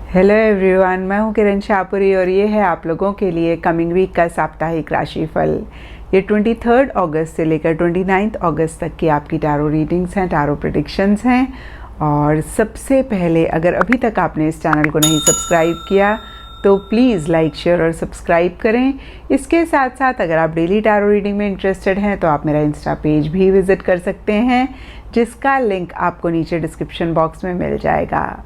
Hello everyone, मैं हूं किरण शाहपुरी और ये है आप लोगों के लिए कमिंग वीक का साप्ताहिक राशिफल। ये 23 अगस्त से लेकर 29 अगस्त तक की आपकी टैरो रीडिंग्स हैं, टैरो प्रेडिक्शंस हैं। और सबसे पहले, अगर अभी तक आपने इस चैनल को नहीं सब्सक्राइब किया तो प्लीज़ लाइक, शेयर और सब्सक्राइब करें। इसके साथ साथ अगर आप डेली टैरो रीडिंग में इंटरेस्टेड हैं तो आप मेरा इंस्टा पेज भी विज़िट कर सकते हैं, जिसका लिंक आपको नीचे डिस्क्रिप्शन बॉक्स में मिल जाएगा।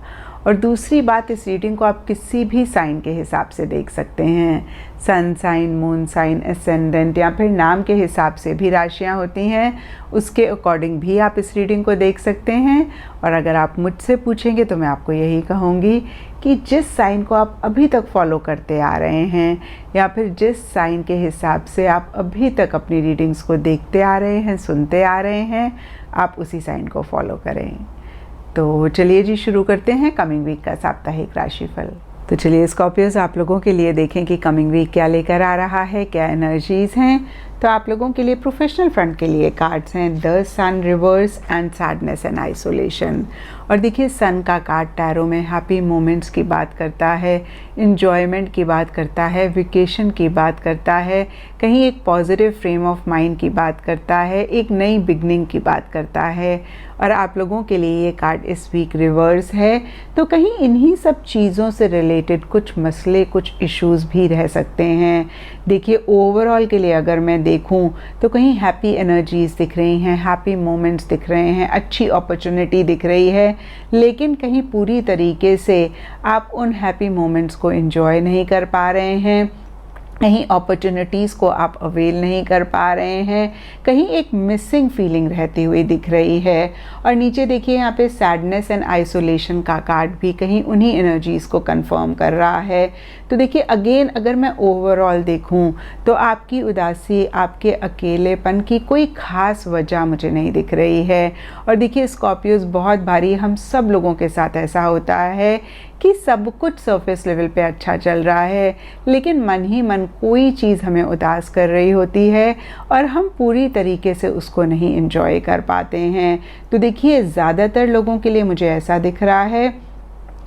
और दूसरी बात, इस रीडिंग को आप किसी भी साइन के हिसाब से देख सकते हैं। Sun sign, moon sign, ascendant या फिर नाम के हिसाब से भी राशियां होती हैं, उसके अकॉर्डिंग भी आप इस रीडिंग को देख सकते हैं। और अगर आप मुझसे पूछेंगे तो मैं आपको यही कहूँगी कि जिस साइन को आप अभी तक फॉलो करते आ रहे हैं या फिर जिस साइन के हिसाब से आप अभी तक अपनी रीडिंग्स को देखते आ रहे हैं, सुनते आ रहे हैं, आप उसी साइन को फॉलो करें। तो चलिए जी, शुरू करते हैं कमिंग वीक का साप्ताहिक राशिफल। तो चलिए स्कॉर्पियोज, आप लोगों के लिए देखें कि कमिंग वीक क्या लेकर आ रहा है, क्या एनर्जीज़ हैं। तो आप लोगों के लिए प्रोफेशनल फ्रंट के लिए कार्ड्स हैं the sun, reverse and sadness and isolation. और देखिए, सन का कार्ड टैरो में हैप्पी मोमेंट्स की बात करता है, इन्जॉयमेंट की बात करता है, वेकेशन की बात करता है, कहीं एक पॉजिटिव फ्रेम ऑफ माइंड की बात करता है, एक नई बिगनिंग की बात करता है। और आप लोगों के लिए ये कार्ड इस वीक रिवर्स है, तो कहीं इन्हीं सब चीज़ों से रिलेटेड कुछ मसले, कुछ इश्यूज़ भी रह सकते हैं। देखिए, ओवरऑल के लिए अगर मैं देखूं तो कहीं हैप्पी एनर्जीज़ दिख रही हैं, हैप्पी मोमेंट्स दिख रहे हैं, अच्छी अपॉर्चुनिटी दिख रही है, लेकिन कहीं पूरी तरीके से आप उन हैप्पी मोमेंट्स को एंजॉय नहीं कर पा रहे हैं, कहीं अपॉर्चुनिटीज़ को आप अवेल नहीं कर पा रहे हैं, कहीं एक मिसिंग फीलिंग रहती हुई दिख रही है। और नीचे देखिए, यहाँ पे सैडनेस एंड आइसोलेशन का कार्ड भी कहीं उन्हीं एनर्जीज़ को कंफर्म कर रहा है। तो देखिए, अगेन अगर मैं ओवरऑल देखूं तो आपकी उदासी, आपके अकेलेपन की कोई ख़ास वजह मुझे नहीं दिख रही है। और देखिए स्कॉर्पियोज, बहुत भारी हम सब लोगों के साथ ऐसा होता है कि सब कुछ सरफेस लेवल पे अच्छा चल रहा है, लेकिन मन ही मन कोई चीज़ हमें उदास कर रही होती है और हम पूरी तरीके से उसको नहीं एंजॉय कर पाते हैं। तो देखिए, ज़्यादातर लोगों के लिए मुझे ऐसा दिख रहा है,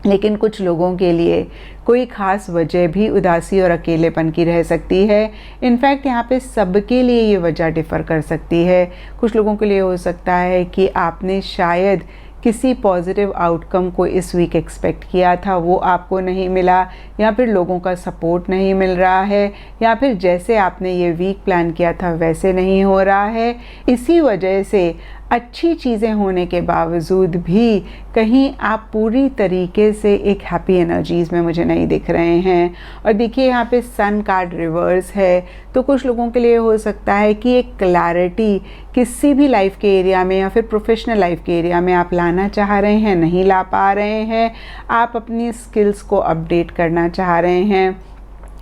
लेकिन कुछ लोगों के लिए कोई ख़ास वजह भी उदासी और अकेलेपन की रह सकती है। इनफैक्ट यहाँ पे सबके लिए ये वजह डिफ़र कर सकती है। कुछ लोगों के लिए हो सकता है कि आपने शायद किसी पॉजिटिव आउटकम को इस वीक एक्सपेक्ट किया था, वो आपको नहीं मिला, या फिर लोगों का सपोर्ट नहीं मिल रहा है, या फिर जैसे आपने ये वीक प्लान किया था वैसे नहीं हो रहा है। इसी वजह से अच्छी चीज़ें होने के बावजूद भी कहीं आप पूरी तरीके से एक हैप्पी एनर्जीज़ में मुझे नहीं दिख रहे हैं। और देखिए, यहाँ पे सन कार्ड रिवर्स है, तो कुछ लोगों के लिए हो सकता है कि एक क्लैरिटी किसी भी लाइफ के एरिया में या फिर प्रोफेशनल लाइफ के एरिया में आप लाना चाह रहे हैं, नहीं ला पा रहे हैं। आप अपनी स्किल्स को अपडेट करना चाह रहे हैं,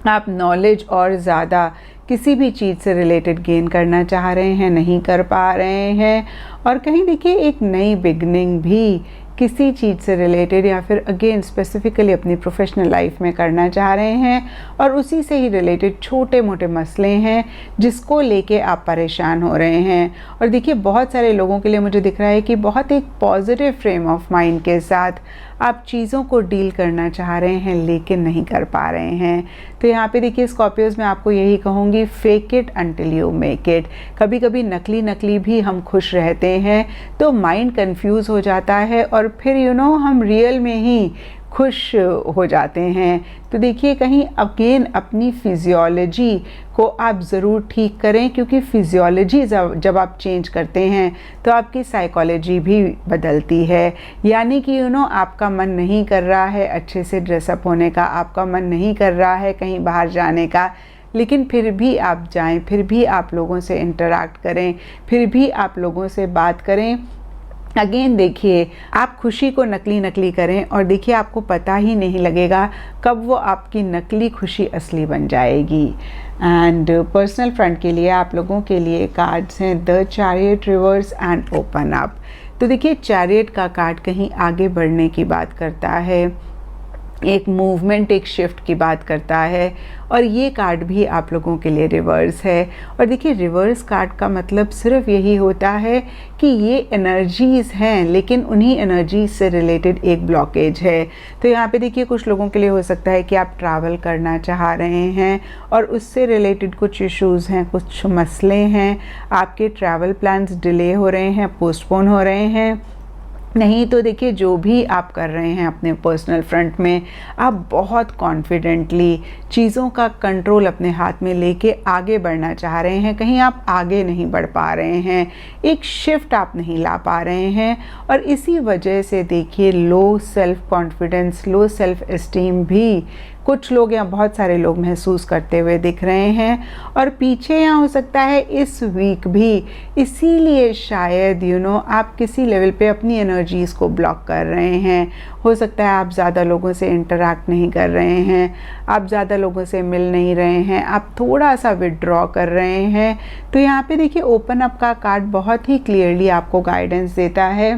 आप नॉलेज और ज़्यादा किसी भी चीज़ से रिलेटेड गेन करना चाह रहे हैं, नहीं कर पा रहे हैं। और कहीं देखिए, एक नई बिगनिंग भी किसी चीज़ से रिलेटेड या फिर अगेन स्पेसिफिकली अपनी प्रोफेशनल लाइफ में करना चाह रहे हैं, और उसी से ही रिलेटेड छोटे मोटे मसले हैं जिसको लेके आप परेशान हो रहे हैं। और देखिए, बहुत सारे लोगों के लिए मुझे दिख रहा है कि बहुत एक पॉजिटिव फ्रेम ऑफ माइंड के साथ आप चीज़ों को डील करना चाह रहे हैं, लेकिन नहीं कर पा रहे हैं। तो यहाँ पे देखिए स्कॉर्पियोज, मैं आपको यही कहूँगी, fake it until you make it. कभी कभी नकली नकली भी हम खुश रहते हैं तो माइंड कंफ्यूज हो जाता है और फिर हम रियल में ही खुश हो जाते हैं। तो देखिए, कहीं अगेन अपनी फिजियोलॉजी को आप ज़रूर ठीक करें, क्योंकि फिजियोलॉजी जब आप चेंज करते हैं तो आपकी साइकोलॉजी भी बदलती है। यानी कि आपका मन नहीं कर रहा है अच्छे से ड्रेसअप होने का, आपका मन नहीं कर रहा है कहीं बाहर जाने का, लेकिन फिर भी आप जाएं, फिर भी आप लोगों से इंटरैक्ट करें, फिर भी आप लोगों से बात करें। अगेन देखिए, आप खुशी को नकली नकली करें और देखिए, आपको पता ही नहीं लगेगा कब वो आपकी नकली खुशी असली बन जाएगी। एंड पर्सनल फ्रंट के लिए आप लोगों के लिए कार्ड्स हैं the chariot, reverse and open up. तो देखिए, चैरियट का कार्ड कहीं आगे बढ़ने की बात करता है, एक मूवमेंट, एक शिफ्ट की बात करता है। और ये कार्ड भी आप लोगों के लिए रिवर्स है। और देखिए रिवर्स कार्ड का मतलब सिर्फ यही होता है कि ये एनर्जीज़ हैं, लेकिन उन्हीं एनर्जीज से रिलेटेड एक ब्लॉकेज है। तो यहाँ पे देखिए कुछ लोगों के लिए हो सकता है कि आप ट्रैवल करना चाह रहे हैं और उससे रिलेटेड कुछ इश्यूज़ हैं, कुछ मसले हैं, आपके ट्रैवल प्लान्स डिले हो रहे हैं, पोस्टपोन हो रहे हैं। नहीं तो देखिए जो भी आप कर रहे हैं अपने पर्सनल फ्रंट में, आप बहुत कॉन्फिडेंटली चीज़ों का कंट्रोल अपने हाथ में लेके आगे बढ़ना चाह रहे हैं। कहीं आप आगे नहीं बढ़ पा रहे हैं, एक शिफ्ट आप नहीं ला पा रहे हैं, और इसी वजह से देखिए low self confidence, low self esteem भी कुछ लोग या बहुत सारे लोग महसूस करते हुए दिख रहे हैं। और पीछे यहाँ हो सकता है इस वीक भी, इसीलिए शायद आप किसी लेवल पे अपनी एनर्जीज़ को ब्लॉक कर रहे हैं। हो सकता है आप ज़्यादा लोगों से इंटरैक्ट नहीं कर रहे हैं, आप ज़्यादा लोगों से मिल नहीं रहे हैं, आप थोड़ा सा विड्रॉ कर रहे हैं। तो यहाँ पे देखिए ओपन अप का कार्ड बहुत ही क्लियरली आपको गाइडेंस देता है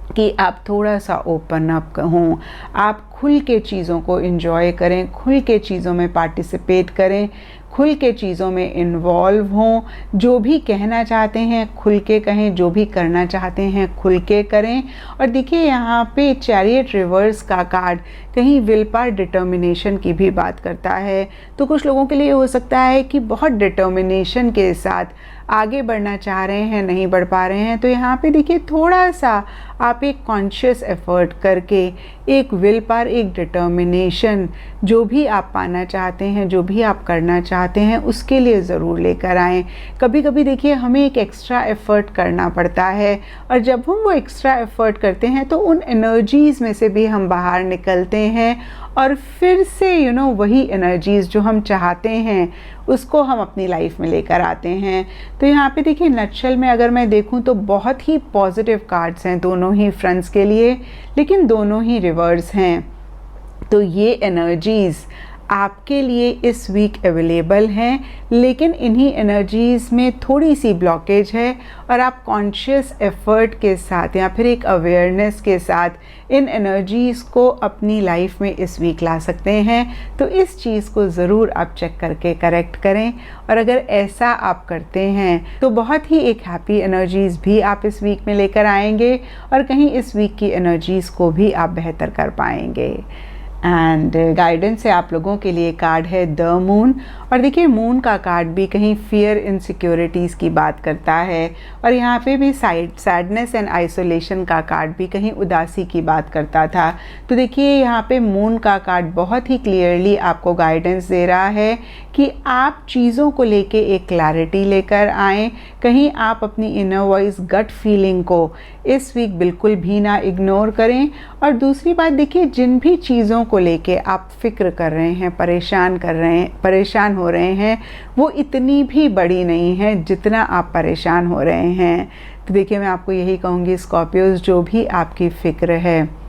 कि आप थोड़ा सा ओपन अप हों, आप खुल के चीज़ों को एंजॉय करें, खुल के चीज़ों में पार्टिसिपेट करें, खुल के चीज़ों में इन्वॉल्व हों। जो भी कहना चाहते हैं खुल के कहें, जो भी करना चाहते हैं खुल के करें। और देखिए यहाँ पे चैरियट रिवर्स का कार्ड कहीं विल पावर, डिटर्मिनेशन की भी बात करता है। तो कुछ लोगों के लिए हो सकता है कि बहुत डिटर्मिनेशन के साथ आगे बढ़ना चाह रहे हैं, नहीं बढ़ पा रहे हैं। तो यहाँ पे देखिए थोड़ा सा आप एक कॉन्शियस एफर्ट करके, एक विल पावर, एक डिटर्मिनेशन, जो भी आप पाना चाहते हैं, जो भी आप करना चाहते हैं, उसके लिए ज़रूर लेकर आएँ। कभी कभी देखिए हमें एक एक्स्ट्रा एफर्ट करना पड़ता है, और जब हम वो एक्स्ट्रा एफर्ट करते हैं तो उन एनर्जीज़ में से भी हम बाहर निकलते हैं, और फिर से वही एनर्जीज़ जो हम चाहते हैं उसको हम अपनी लाइफ में लेकर आते हैं। तो यहाँ पे देखिए नटशल में अगर मैं देखूँ तो बहुत ही पॉजिटिव कार्ड्स हैं दोनों ही फ्रंट्स के लिए, लेकिन दोनों ही रिवर्स हैं। तो ये एनर्जीज़ आपके लिए इस वीक अवेलेबल हैं, लेकिन इन्हीं एनर्जीज़ में थोड़ी सी ब्लॉकेज है, और आप कॉन्शियस एफर्ट के साथ या फिर एक अवेयरनेस के साथ इन एनर्जीज़ को अपनी लाइफ में इस वीक ला सकते हैं। तो इस चीज़ को ज़रूर आप चेक करके करेक्ट करें, और अगर ऐसा आप करते हैं तो बहुत ही एक हैप्पी एनर्जीज़ भी आप इस वीक में लेकर आएंगे, और कहीं इस वीक की एनर्जीज़ को भी आप बेहतर कर पाएंगे। एंड गाइडेंस से आप लोगों के लिए कार्ड है द मून। और देखिए मून का कार्ड भी कहीं फियर, इनसिक्योरिटीज़ की बात करता है, और यहाँ पे भी सैडनेस एंड आइसोलेशन का कार्ड भी कहीं उदासी की बात करता था। तो देखिए यहाँ पे मून का कार्ड बहुत ही क्लियरली आपको गाइडेंस दे रहा है कि आप चीज़ों को लेके एक क्लैरिटी लेकर आएँ। कहीं आप अपनी इनर वॉइस, गट फीलिंग को इस वीक बिल्कुल भी ना इग्नोर करें। और दूसरी बात देखिए, जिन भी चीज़ों को लेके आप फिक्र कर रहे हैं, परेशान हो रहे हैं, वो इतनी भी बड़ी नहीं है जितना आप परेशान हो रहे हैं। तो देखिए मैं आपको यही कहूँगी स्कॉर्पियोज, जो भी आपकी फ़िक्र है,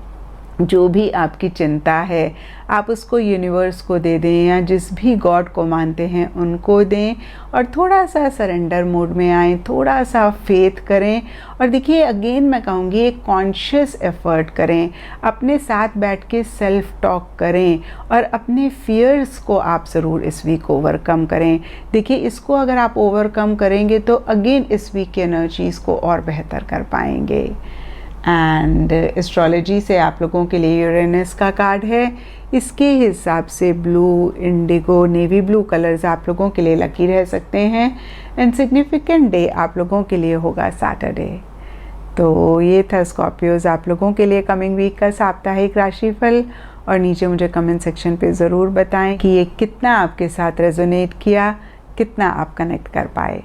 जो भी आपकी चिंता है, आप उसको यूनिवर्स को दे दें, या जिस भी गॉड को मानते हैं उनको दें, और थोड़ा सा सरेंडर मोड में आएँ, थोड़ा सा फेथ करें। और देखिए अगेन मैं कहूँगी एक कॉन्शियस एफर्ट करें, अपने साथ बैठ के सेल्फ टॉक करें, और अपने फियर्स को आप ज़रूर इस वीक ओवरकम करें। देखिए इसको अगर आप ओवरकम करेंगे तो अगेन इस वीक की एनर्जीज़ को और बेहतर कर पाएंगे। एंड एस्ट्रोलॉजी से आप लोगों के लिए यूरेनस का कार्ड है। इसके हिसाब से blue, Indigo, navy blue colours आप लोगों के लिए लकी रह सकते हैं। एंड सिग्निफिकेंट डे आप लोगों के लिए होगा सैटरडे। तो ये था स्कॉर्पियोज आप लोगों के लिए कमिंग वीक का साप्ताहिक राशिफल। और नीचे मुझे कमेंट सेक्शन पे ज़रूर बताएं कि ये कितना आपके साथ रेजोनेट किया, कितना आप कनेक्ट कर पाए।